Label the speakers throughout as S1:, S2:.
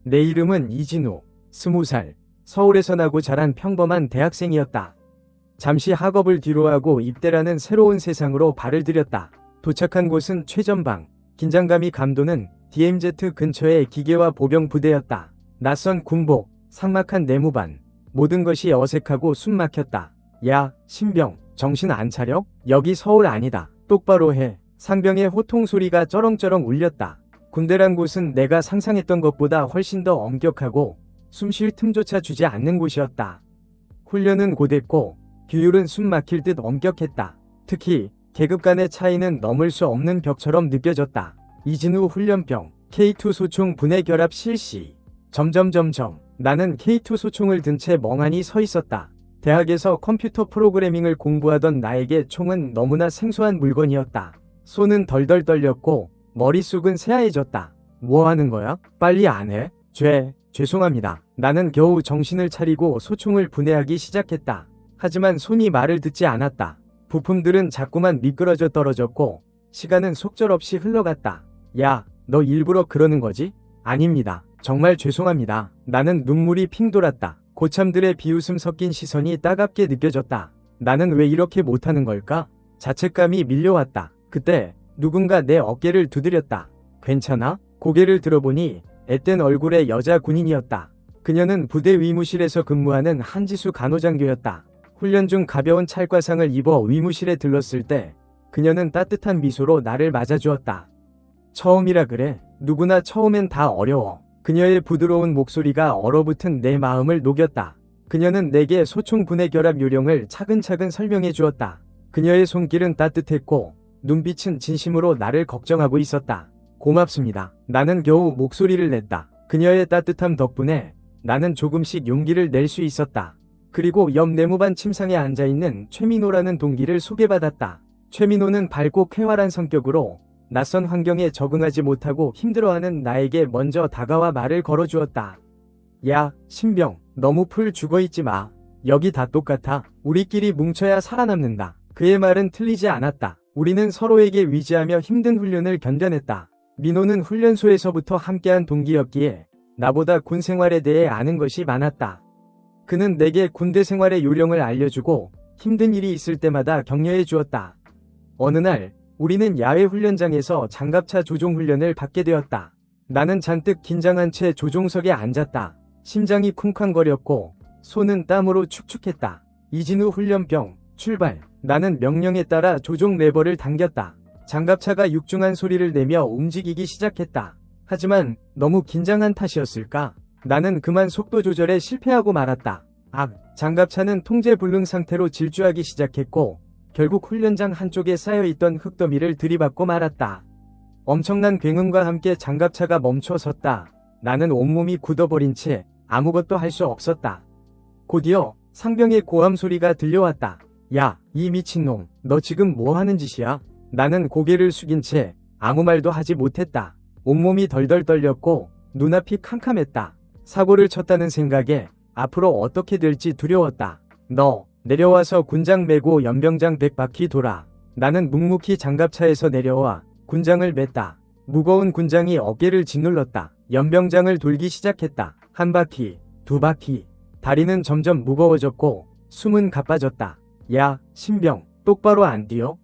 S1: 내 이름은 이진우, 20살, 서울에서 나고 자란 평범한 대학생이었다. 잠시 학업을 뒤로하고 입대라는 새로운 세상으로 발을 들였다. 도착한 곳은 최전방, 긴장감이 감도는 DMZ 근처의 기계화 보병 부대였다. 낯선 군복, 삭막한 내무반, 모든 것이 어색하고 숨막혔다. 야, 신병, 정신 안 차려? 여기 서울 아니다. 똑바로 해. 상병의 호통 소리가 쩌렁쩌렁 울렸다. 군대란 곳은 내가 상상했던 것보다 훨씬 더 엄격하고 숨 쉴 틈조차 주지 않는 곳이었다. 훈련은 고됐고 규율은 숨 막힐 듯 엄격했다. 특히 계급 간의 차이는 넘을 수 없는 벽처럼 느껴졌다. 이진우 훈련병, K2 소총 분해 결합 실시. 나는 K2 소총을 든 채 멍하니 서 있었다. 대학에서 컴퓨터 프로그래밍을 공부하던 나에게 총은 너무나 생소한 물건이었다. 손은 덜덜 떨렸고 머릿속은 새하얘졌다. 뭐 하는 거야? 빨리 안 해? 죄송합니다. 나는 겨우 정신을 차리고 소총을 분해하기 시작했다. 하지만 손이 말을 듣지 않았다. 부품들은 자꾸만 미끄러져 떨어졌고 시간은 속절없이 흘러갔다. 야, 너 일부러 그러는 거지? 아닙니다. 정말 죄송합니다. 나는 눈물이 핑 돌았다. 고참들의 비웃음 섞인 시선이 따갑게 느껴졌다. 나는 왜 이렇게 못하는 걸까? 자책감이 밀려왔다. 그때 누군가 내 어깨를 두드렸다. 괜찮아? 고개를 들어보니 앳된 얼굴의 여자 군인이었다. 그녀는 부대 의무실에서 근무하는 한지수 간호장교였다. 훈련 중 가벼운 찰과상을 입어 의무실에 들렀을 때 그녀는 따뜻한 미소로 나를 맞아주었다. 처음이라 그래. 누구나 처음엔 다 어려워. 그녀의 부드러운 목소리가 얼어붙은 내 마음을 녹였다. 그녀는 내게 소총 분해 결합 요령을 차근차근 설명해 주었다. 그녀의 손길은 따뜻했고 눈빛은 진심으로 나를 걱정하고 있었다. 고맙습니다. 나는 겨우 목소리를 냈다. 그녀의 따뜻함 덕분에 나는 조금씩 용기를 낼 수 있었다. 그리고 옆 내무반 침상에 앉아있는 최민호라는 동기를 소개받았다. 최민호는 밝고 쾌활한 성격으로 낯선 환경에 적응하지 못하고 힘들어하는 나에게 먼저 다가와 말을 걸어주었다. 야, 신병, 너무 풀 죽어있지 마. 여기 다 똑같아. 우리끼리 뭉쳐야 살아남는다. 그의 말은 틀리지 않았다. 우리는 서로에게 위지하며 힘든 훈련을 견뎌냈다. 민호는 훈련소에서부터 함께한 동기였기에 나보다 군 생활에 대해 아는 것이 많았다. 그는 내게 군대 생활의 요령을 알려주고 힘든 일이 있을 때마다 격려해 주었다. 어느 날 우리는 야외 훈련장에서 장갑차 조종 훈련을 받게 되었다. 나는 잔뜩 긴장한 채 조종석에 앉았다. 심장이 쿵쾅거렸고 손은 땀으로 축축했다. 이진우 훈련병, 출발. 나는 명령에 따라 조종 레버를 당겼다. 장갑차가 육중한 소리를 내며 움직이기 시작했다. 하지만 너무 긴장한 탓이었을까? 나는 그만 속도 조절에 실패하고 말았다. 장갑차는 통제 불능 상태로 질주하기 시작했고 결국 훈련장 한쪽에 쌓여있던 흙더미를 들이받고 말았다. 엄청난 굉음과 함께 장갑차가 멈춰 섰다. 나는 온몸이 굳어버린 채 아무것도 할 수 없었다. 곧이어 상병의 고함 소리가 들려왔다. 야, 이 미친놈, 너 지금 뭐 하는 짓이야? 나는 고개를 숙인 채 아무 말도 하지 못했다. 온몸이 덜덜 떨렸고 눈앞이 캄캄했다. 사고를 쳤다는 생각에 앞으로 어떻게 될지 두려웠다. 너 내려와서 군장 매고 연병장 100바퀴 돌아. 나는 묵묵히 장갑차에서 내려와 군장을 맸다. 무거운 군장이 어깨를 짓눌렀다. 연병장을 돌기 시작했다. 한 바퀴, 두 바퀴. 다리는 점점 무거워졌고 숨은 가빠졌다. 야, 신병, 똑바로 안 뛰어?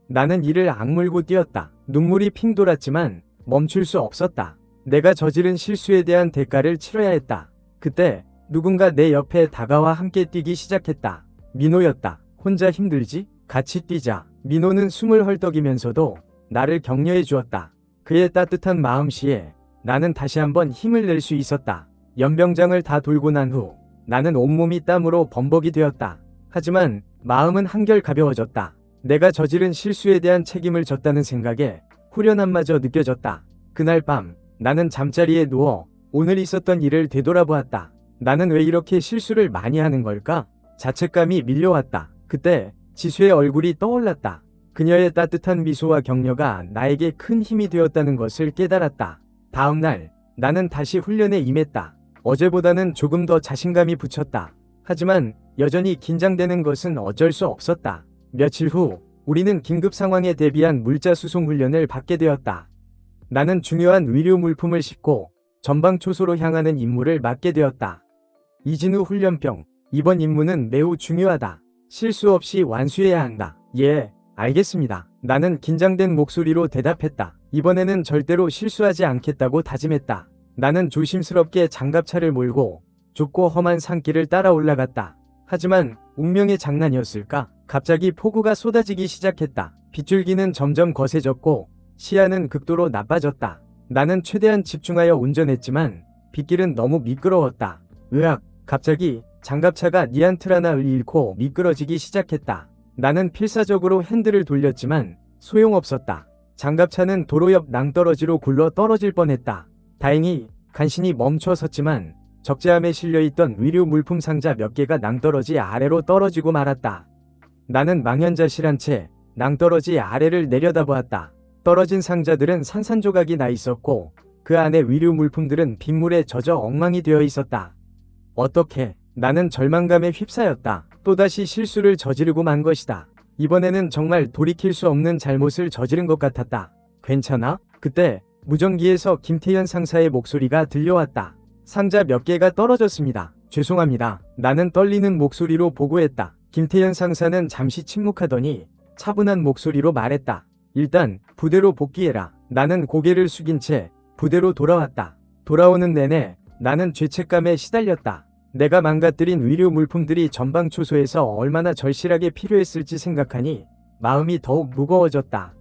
S1: 나는 이를 악물고 뛰었다. 눈물이 핑 돌았지만 멈출 수 없었다. 내가 저지른 실수에 대한 대가를 치러야 했다. 그때 누군가 내 옆에 다가와 함께 뛰기 시작했다. 민호였다. 혼자 힘들지? 같이 뛰자. 민호는 숨을 헐떡이면서도 나를 격려해 주었다. 그의 따뜻한 마음씨에 나는 다시 한번 힘을 낼 수 있었다. 연병장을 다 돌고 난 후 나는 온몸이 땀으로 범벅이 되었다. 하지만 마음은 한결 가벼워졌다. 내가 저지른 실수에 대한 책임을 졌다는 생각에 후련함마저 느껴졌다. 그날 밤 나는 잠자리에 누워 오늘 있었던 일을 되돌아보았다. 나는 왜 이렇게 실수를 많이 하는 걸까? 자책감이 밀려왔다. 그때 지수의 얼굴이 떠올랐다. 그녀의 따뜻한 미소와 격려가 나에게 큰 힘이 되었다는 것을 깨달았다. 다음 날 나는 다시 훈련에 임했다. 어제보다는 조금 더 자신감이 붙였다. 하지만 여전히 긴장되는 것은 어쩔 수 없었다. 며칠 후 우리는 긴급 상황에 대비한 물자 수송 훈련을 받게 되었다. 나는 중요한 의료 물품을 싣고 전방초소로 향하는 임무를 맡게 되었다. 이진우 훈련병, 이번 임무는 매우 중요하다. 실수 없이 완수해야 한다. 예, 알겠습니다. 나는 긴장된 목소리로 대답했다. 이번에는 절대로 실수하지 않겠다고 다짐했다. 나는 조심스럽게 장갑차를 몰고 좁고 험한 산길을 따라 올라갔다. 하지만 운명의 장난이었을까? 갑자기 폭우가 쏟아지기 시작했다. 빗줄기는 점점 거세졌고 시야는 극도로 나빠졌다. 나는 최대한 집중하여 운전했지만 빗길은 너무 미끄러웠다. 으악! 갑자기 장갑차가 니안트라나를 잃고 미끄러지기 시작했다. 나는 필사적으로 핸들을 돌렸지만 소용없었다. 장갑차는 도로 옆 낭떠러지로 굴러 떨어질 뻔했다. 다행히 간신히 멈춰 섰지만 적재함에 실려있던 의류 물품 상자 몇 개가 낭떠러지 아래로 떨어지고 말았다. 나는 망연자실한 채 낭떠러지 아래를 내려다보았다. 떨어진 상자들은 산산조각이 나 있었고 그 안에 의류 물품들은 빗물에 젖어 엉망이 되어 있었다. 어떻게? 나는 절망감에 휩싸였다. 또다시 실수를 저지르고 만 것이다. 이번에는 정말 돌이킬 수 없는 잘못을 저지른 것 같았다. 괜찮아? 그때 무전기에서 김태현 상사의 목소리가 들려왔다. 상자 몇 개가 떨어졌습니다. 죄송합니다. 나는 떨리는 목소리로 보고했다. 김태현 상사는 잠시 침묵하더니 차분한 목소리로 말했다. 일단 부대로 복귀해라. 나는 고개를 숙인 채 부대로 돌아왔다. 돌아오는 내내 나는 죄책감에 시달렸다. 내가 망가뜨린 의료 물품들이 전방초소에서 얼마나 절실하게 필요했을지 생각하니 마음이 더욱 무거워졌다.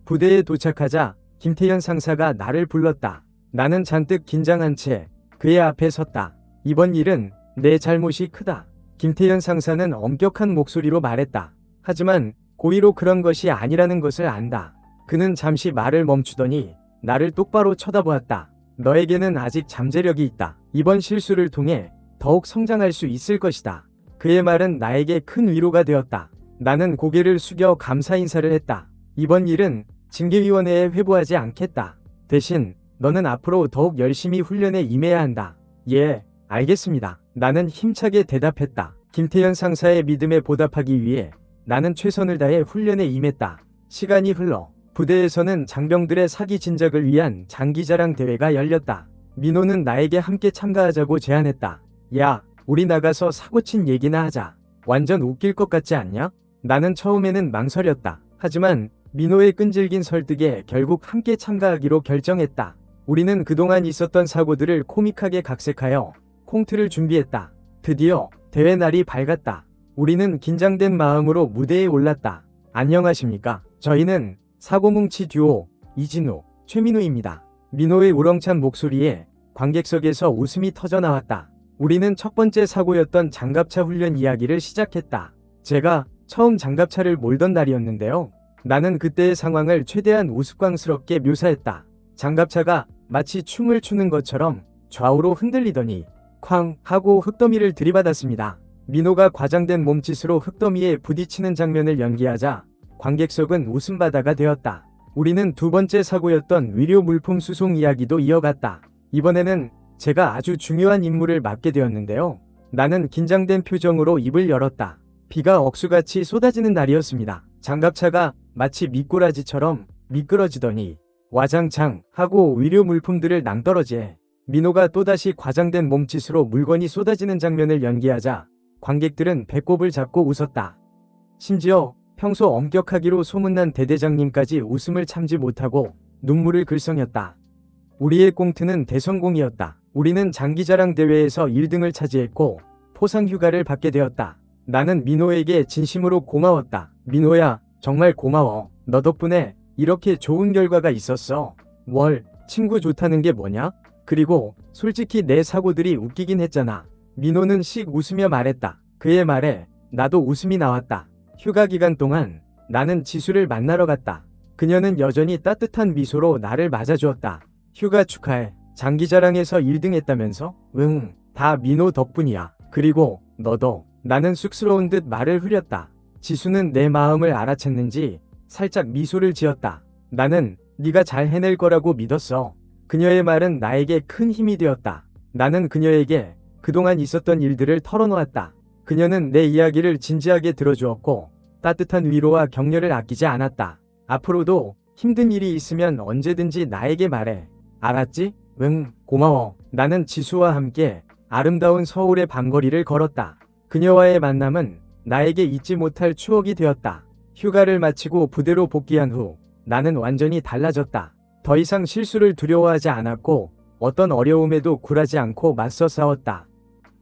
S1: 부대에 도착하자 김태현 상사가 나를 불렀다. 나는 잔뜩 긴장한 채 그의 앞에 섰다. 이번 일은 내 잘못이 크다. 김태현 상사는 엄격한 목소리로 말했다. 하지만 고의로 그런 것이 아니라는 것을 안다. 그는 잠시 말을 멈추더니 나를 똑바로 쳐다보았다. 너에게는 아직 잠재력이 있다. 이번 실수를 통해 더욱 성장할 수 있을 것이다. 그의 말은 나에게 큰 위로가 되었다. 나는 고개를 숙여 감사 인사를 했다. 이번 일은 징계위원회에 회부하지 않겠다. 대신 너는 앞으로 더욱 열심히 훈련에 임해야 한다. 예, 알겠습니다. 나는 힘차게 대답했다. 김태현 상사의 믿음에 보답하기 위해 나는 최선을 다해 훈련에 임했다. 시간이 흘러 부대에서는 장병들의 사기 진작을 위한 장기자랑 대회가 열렸다. 민호는 나에게 함께 참가하자고 제안했다. 야, 우리 나가서 사고친 얘기나 하자. 완전 웃길 것 같지 않냐? 나는 처음에는 망설였다. 하지만 민호의 끈질긴 설득에 결국 함께 참가하기로 결정했다. 우리는 그동안 있었던 사고들을 코믹하게 각색하여 콩트를 준비했다. 드디어 대회 날이 밝았다. 우리는 긴장된 마음으로 무대에 올랐다. 안녕하십니까? 저희는 사고뭉치 듀오 이진우, 최민우입니다. 민호의 우렁찬 목소리에 관객석에서 웃음이 터져나왔다. 우리는 첫 번째 사고였던 장갑차 훈련 이야기를 시작했다. 제가 처음 장갑차를 몰던 날이었는데요. 나는 그때의 상황을 최대한 우스꽝스럽게 묘사했다. 장갑차가 마치 춤을 추는 것처럼 좌우로 흔들리더니 쾅 하고 흙더미를 들이받았습니다. 민호가 과장된 몸짓으로 흙더미에 부딪히는 장면을 연기하자 관객석은 웃음바다가 되었다. 우리는 두 번째 사고였던 의료 물품 수송 이야기도 이어갔다. 이번에는 제가 아주 중요한 임무를 맡게 되었는데요. 나는 긴장된 표정으로 입을 열었다. 비가 억수같이 쏟아지는 날이었습니다. 장갑차가 마치 미꾸라지처럼 미끄러지더니 와장창 하고 의료 물품들을 낭떠러지해 민호가 또다시 과장된 몸짓으로 물건이 쏟아지는 장면을 연기하자 관객들은 배꼽을 잡고 웃었다. 심지어 평소 엄격하기로 소문난 대대장님까지 웃음을 참지 못하고 눈물을 글썽였다. 우리의 꽁트는 대성공이었다. 우리는 장기자랑 대회에서 1등을 차지했고 포상휴가를 받게 되었다. 나는 민호에게 진심으로 고마웠다. 민호야, 정말 고마워. 너 덕분에 이렇게 좋은 결과가 있었어. 월, 친구 좋다는 게 뭐냐? 그리고 솔직히 내 사고들이 웃기긴 했잖아. 민호는 씩 웃으며 말했다. 그의 말에 나도 웃음이 나왔다. 휴가 기간 동안 나는 지수를 만나러 갔다. 그녀는 여전히 따뜻한 미소로 나를 맞아주었다. 휴가 축하해. 장기자랑에서 1등 했다면서? 응, 다 민호 덕분이야. 그리고 너도. 나는 쑥스러운 듯 말을 흐렸다. 지수는 내 마음을 알아챘는지 살짝 미소를 지었다. 나는 네가 잘 해낼 거라고 믿었어. 그녀의 말은 나에게 큰 힘이 되었다. 나는 그녀에게 그동안 있었던 일들을 털어놓았다. 그녀는 내 이야기를 진지하게 들어주었고 따뜻한 위로와 격려를 아끼지 않았다. 앞으로도 힘든 일이 있으면 언제든지 나에게 말해. 알았지? 응, 고마워. 나는 지수와 함께 아름다운 서울의 밤거리를 걸었다. 그녀와의 만남은 나에게 잊지 못할 추억이 되었다. 휴가를 마치고 부대로 복귀한 후 나는 완전히 달라졌다. 더 이상 실수를 두려워하지 않았고 어떤 어려움에도 굴하지 않고 맞서 싸웠다.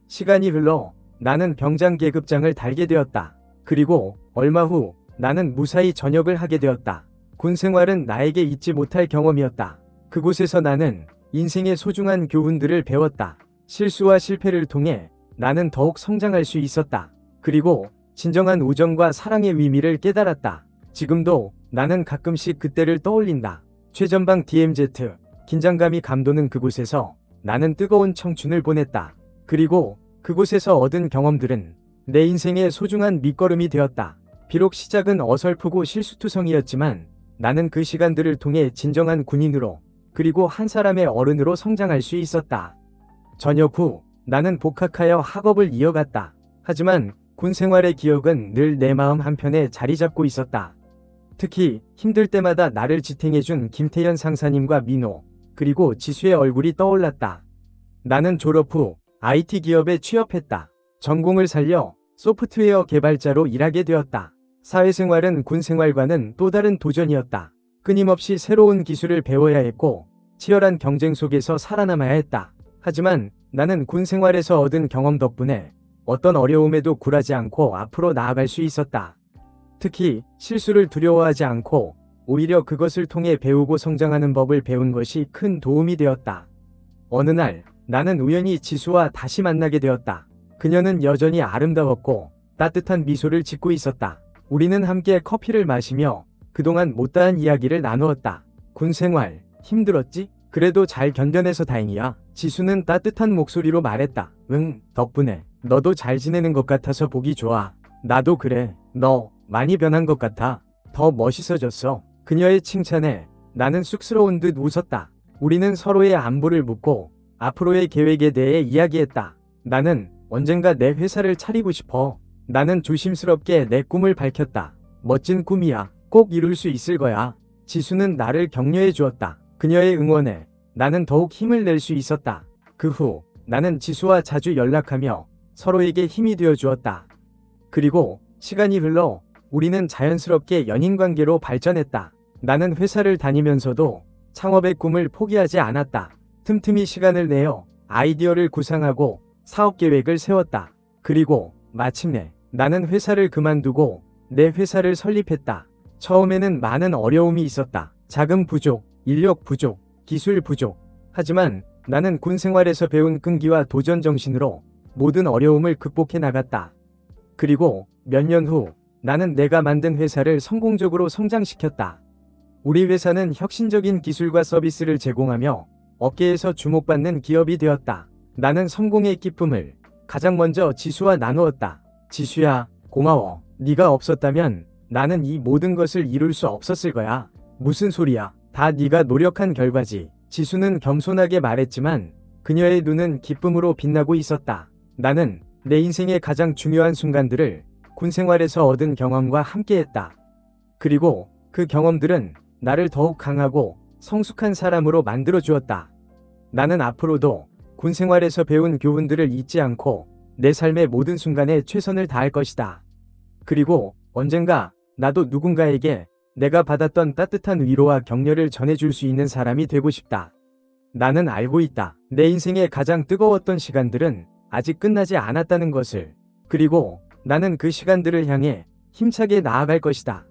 S1: 시간이 흘러 나는 병장 계급장을 달게 되었다. 그리고 얼마 후 나는 무사히 전역을 하게 되었다. 군 생활은 나에게 잊지 못할 경험이었다. 그곳에서 나는 인생의 소중한 교훈들을 배웠다. 실수와 실패를 통해 나는 더욱 성장할 수 있었다. 그리고 진정한 우정과 사랑의 의미를 깨달았다. 지금도 나는 가끔씩 그때를 떠올린다. 최전방 DMZ, 긴장감이 감도는 그곳에서 나는 뜨거운 청춘을 보냈다. 그리고 그곳에서 얻은 경험들은 내 인생의 소중한 밑거름이 되었다. 비록 시작은 어설프고 실수투성이었지만 나는 그 시간들을 통해 진정한 군인으로 그리고 한 사람의 어른으로 성장할 수 있었다. 전역 후 나는 복학하여 학업을 이어갔다. 하지만 군 생활의 기억은 늘 내 마음 한편에 자리 잡고 있었다. 특히 힘들 때마다 나를 지탱해준 김태현 상사님과 민호, 그리고 지수의 얼굴이 떠올랐다. 나는 졸업 후 IT 기업에 취업했다. 전공을 살려 소프트웨어 개발자로 일하게 되었다. 사회생활은 군 생활과는 또 다른 도전이었다. 끊임없이 새로운 기술을 배워야 했고 치열한 경쟁 속에서 살아남아야 했다. 하지만 나는 군 생활에서 얻은 경험 덕분에 어떤 어려움에도 굴하지 않고 앞으로 나아갈 수 있었다. 특히 실수를 두려워하지 않고 오히려 그것을 통해 배우고 성장하는 법을 배운 것이 큰 도움이 되었다. 어느 날 나는 우연히 지수와 다시 만나게 되었다. 그녀는 여전히 아름다웠고 따뜻한 미소를 짓고 있었다. 우리는 함께 커피를 마시며 그동안 못다한 이야기를 나누었다. 군 생활 힘들었지? 그래도 잘 견뎌내서 다행이야. 지수는 따뜻한 목소리로 말했다. 응, 덕분에 너도 잘 지내는 것 같아서 보기 좋아. 나도 그래. 너 많이 변한 것 같아. 더 멋있어졌어. 그녀의 칭찬에 나는 쑥스러운 듯 웃었다. 우리는 서로의 안부를 묻고 앞으로의 계획에 대해 이야기했다. 나는 언젠가 내 회사를 차리고 싶어. 나는 조심스럽게 내 꿈을 밝혔다. 멋진 꿈이야. 꼭 이룰 수 있을 거야. 지수는 나를 격려해 주었다. 그녀의 응원에 나는 더욱 힘을 낼 수 있었다. 그 후 나는 지수와 자주 연락하며 서로에게 힘이 되어 주었다. 그리고 시간이 흘러 우리는 자연스럽게 연인관계로 발전했다. 나는 회사를 다니면서도 창업의 꿈을 포기하지 않았다. 틈틈이 시간을 내어 아이디어를 구상하고 사업 계획을 세웠다. 그리고 마침내 나는 회사를 그만두고 내 회사를 설립했다. 처음에는 많은 어려움이 있었다. 자금 부족, 인력 부족, 기술 부족. 하지만 나는 군 생활에서 배운 끈기와 도전 정신으로 모든 어려움을 극복해 나갔다. 그리고 몇 년 후 나는 내가 만든 회사를 성공적으로 성장시켰다. 우리 회사는 혁신적인 기술과 서비스를 제공하며 업계에서 주목받는 기업이 되었다. 나는 성공의 기쁨을 가장 먼저 지수와 나누었다. 지수야, 고마워. 네가 없었다면 나는 이 모든 것을 이룰 수 없었을 거야. 무슨 소리야. 다 네가 노력한 결과지. 지수는 겸손하게 말했지만 그녀의 눈은 기쁨으로 빛나고 있었다. 나는 내 인생의 가장 중요한 순간들을 군 생활에서 얻은 경험과 함께했다. 그리고 그 경험들은 나를 더욱 강하고 성숙한 사람으로 만들어 주었다. 나는 앞으로도 군 생활에서 배운 교훈들을 잊지 않고 내 삶의 모든 순간에 최선을 다할 것이다. 그리고 언젠가 나도 누군가에게 내가 받았던 따뜻한 위로와 격려를 전해줄 수 있는 사람이 되고 싶다. 나는 알고 있다. 내 인생의 가장 뜨거웠던 시간들은 아직 끝나지 않았다는 것을. 그리고 나는 그 시간들을 향해 힘차게 나아갈 것이다.